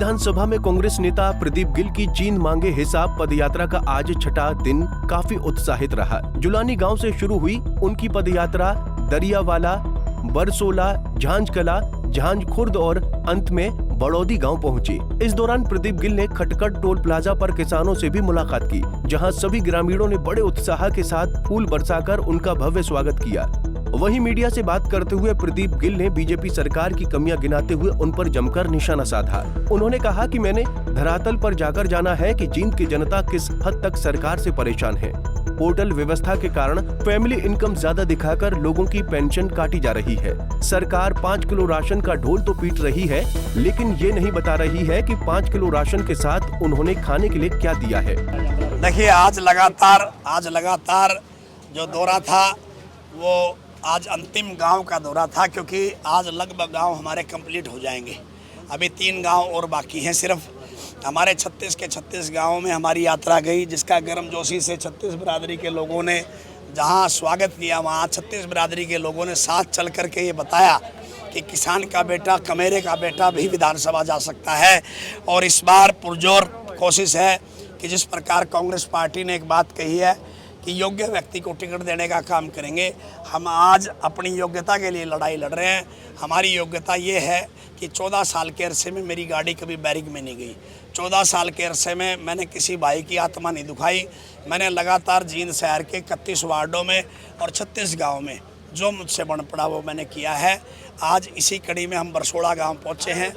विधानसभा में कांग्रेस नेता प्रदीप गिल की जींद मांगे हिसाब पदयात्रा का आज छठा दिन काफी उत्साहित रहा। जुलानी गांव से शुरू हुई उनकी पदयात्रा दरियावाला, बरसोला, झांझकला, झांझ खुर्द और अंत में बड़ौदी गांव पहुंची। इस दौरान प्रदीप गिल ने खटखट टोल प्लाजा पर किसानों से भी मुलाकात की, जहां सभी ग्रामीणों ने बड़े उत्साह के साथ फूल बरसाकर उनका भव्य स्वागत किया। वहीं मीडिया से बात करते हुए प्रदीप गिल ने बीजेपी सरकार की कमियां गिनाते हुए उन पर जमकर निशाना साधा। उन्होंने कहा कि मैंने धरातल पर जाकर जाना है कि जींद की जनता किस हद तक सरकार से परेशान है। पोर्टल व्यवस्था के कारण फैमिली इनकम ज्यादा दिखाकर लोगों की पेंशन काटी जा रही है। सरकार 5 किलो राशन का ढोल तो पीट रही है, लेकिन ये नहीं बता रही है कि 5 किलो राशन के साथ उन्होंने खाने के लिए क्या दिया है। देखिए, आज लगातार जो दौरा था वो आज अंतिम गांव का दौरा था, क्योंकि आज लगभग गांव हमारे कंप्लीट हो जाएंगे। अभी 3 गांव और बाकी हैं। सिर्फ हमारे 36 के 36 गांवों में हमारी यात्रा गई, जिसका गर्मजोशी से 36 बिरादरी के लोगों ने जहां स्वागत किया, वहां 36 बिरादरी के लोगों ने साथ चल कर के ये बताया कि किसान का बेटा, कमेरे का बेटा भी विधानसभा जा सकता है। और इस बार पुरजोर कोशिश है कि जिस प्रकार कांग्रेस पार्टी ने एक बात कही है कि योग्य व्यक्ति को टिकट देने का काम करेंगे, हम आज अपनी योग्यता के लिए लड़ाई लड़ रहे हैं। हमारी योग्यता ये है कि 14 साल के अरसे में मेरी गाड़ी कभी बैरिक में नहीं गई। 14 साल के अरसे में मैंने किसी भाई की आत्मा नहीं दुखाई। मैंने लगातार जींद शहर के 31 वार्डों में और 36 गाँव में जो मुझसे बन पड़ा वो मैंने किया है। आज इसी कड़ी में हम बरसोड़ा गांव पहुंचे हैं।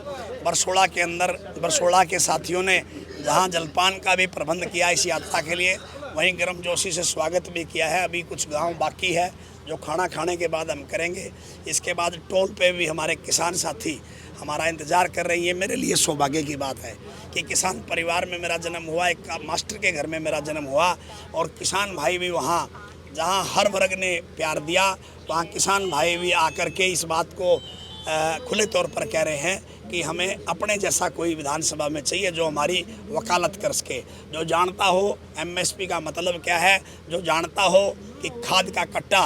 बरसोड़ा के अंदर बरसोड़ा के साथियों ने जहां जलपान का भी प्रबंध किया इस यात्रा के लिए, वहीं गर्मजोशी से स्वागत भी किया है। अभी कुछ गांव बाकी है जो खाना खाने के बाद हम करेंगे। इसके बाद टोल पे भी हमारे किसान साथी हमारा इंतज़ार कर रही है। मेरे लिए सौभाग्य की बात है कि किसान परिवार में मेरा जन्म हुआ, एक मास्टर के घर में मेरा जन्म हुआ, और किसान भाई भी वहाँ जहाँ हर वर्ग ने प्यार दिया, वहाँ किसान भाई भी आकर के इस बात को खुले तौर पर कह रहे हैं कि हमें अपने जैसा कोई विधानसभा में चाहिए जो हमारी वकालत कर सके, जो जानता हो एमएसपी का मतलब क्या है, जो जानता हो कि खाद का कट्टा,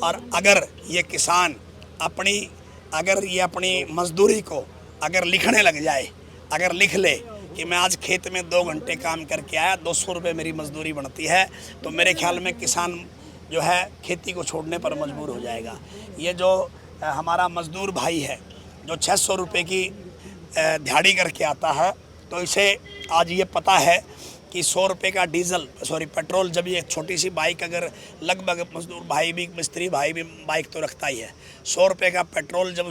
और अगर ये किसान अपनी मजदूरी को अगर लिखने लग जाए, अगर लिख ले कि मैं आज खेत में 2 घंटे काम करके आया, 200 रुपये मेरी मजदूरी बनती है, तो मेरे ख्याल में किसान जो है खेती को छोड़ने पर मजबूर हो जाएगा। ये जो हमारा मजदूर भाई है जो 600 रुपये की दिहाड़ी करके आता है, तो इसे आज ये पता है कि 100 रुपये का पेट्रोल, जब ये छोटी सी बाइक, अगर लगभग मजदूर भाई भी, मिस्त्री भाई भी बाइक तो रखता ही है, 100 रुपये का पेट्रोल जब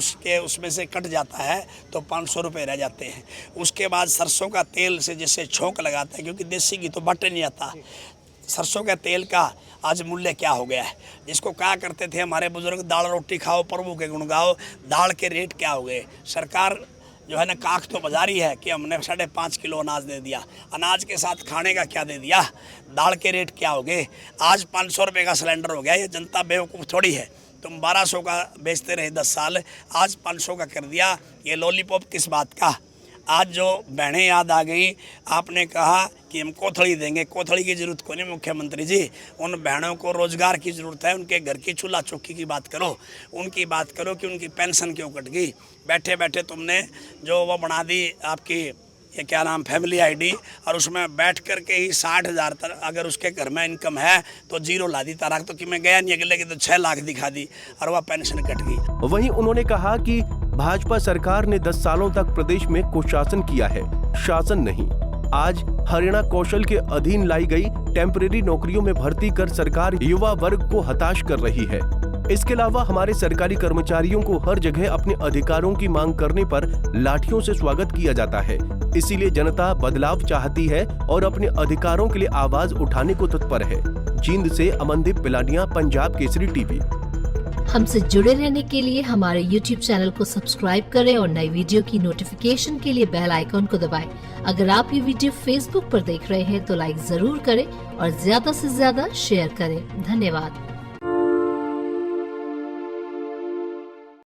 उसमें से कट जाता है तो 500 रुपये रह जाते हैं। उसके बाद सरसों का तेल से जिससे छोंक लगाता है, क्योंकि देसी घी तो बटे नहीं आता, सरसों के तेल का आज मूल्य क्या हो गया है। जिसको कहा करते थे हमारे बुजुर्ग, दाल रोटी खाओ प्रभु के गुण गाओ, दाल के रेट क्या हो गए। सरकार जो है ना काख तो बजा रही है कि हमने 5.5 किलो अनाज दे दिया, अनाज के साथ खाने का क्या दे दिया, दाल के रेट क्या हो गए। आज 500 रुपये का सिलेंडर हो गया। ये जनता बेवकूफ़ थोड़ी है, तुम 1200 का बेचते रहे 10 साल, आज 500 का कर दिया। ये लॉलीपॉप किस बात का। आज जो बहनें याद आ गई, आपने कहा कि हम कोथड़ी देंगे, कोथड़ी की ज़रूरत को नहीं मुख्यमंत्री जी, उन बहनों को रोज़गार की ज़रूरत है। उनके घर की चूल्हा चौकी की बात करो, उनकी बात करो कि उनकी पेंशन क्यों कट गई। बैठे बैठे तुमने जो वो बना दी आपकी ये क्या नाम, फैमिली आईडी, और उसमें बैठ कर के ही 60,000 तक अगर उसके घर में इनकम है तो 0 ला दी ताराक, तो कि मैं गया नहीं अगले की तो 6 लाख दिखा दी और वह पेंशन कट गई। वहीं उन्होंने कहा कि भाजपा सरकार ने 10 सालों तक प्रदेश में कुशासन किया है, शासन नहीं। आज हरियाणा कौशल के अधीन लाई गई टेम्परेरी नौकरियों में भर्ती कर सरकार युवा वर्ग को हताश कर रही है। इसके अलावा हमारे सरकारी कर्मचारियों को हर जगह अपने अधिकारों की मांग करने पर लाठियों से स्वागत किया जाता है। इसीलिए जनता बदलाव चाहती है और अपने अधिकारों के लिए आवाज उठाने को तत्पर है। जींद से अमनदीप पिलानिया, पंजाब केसरी टीवी। हमसे जुड़े रहने के लिए हमारे YouTube चैनल को सब्सक्राइब करें और नई वीडियो की नोटिफिकेशन के लिए बेल आइकॉन को दबाएं। अगर आप ये वीडियो Facebook पर देख रहे हैं तो लाइक जरूर करें और ज्यादा से ज्यादा शेयर करें। धन्यवाद।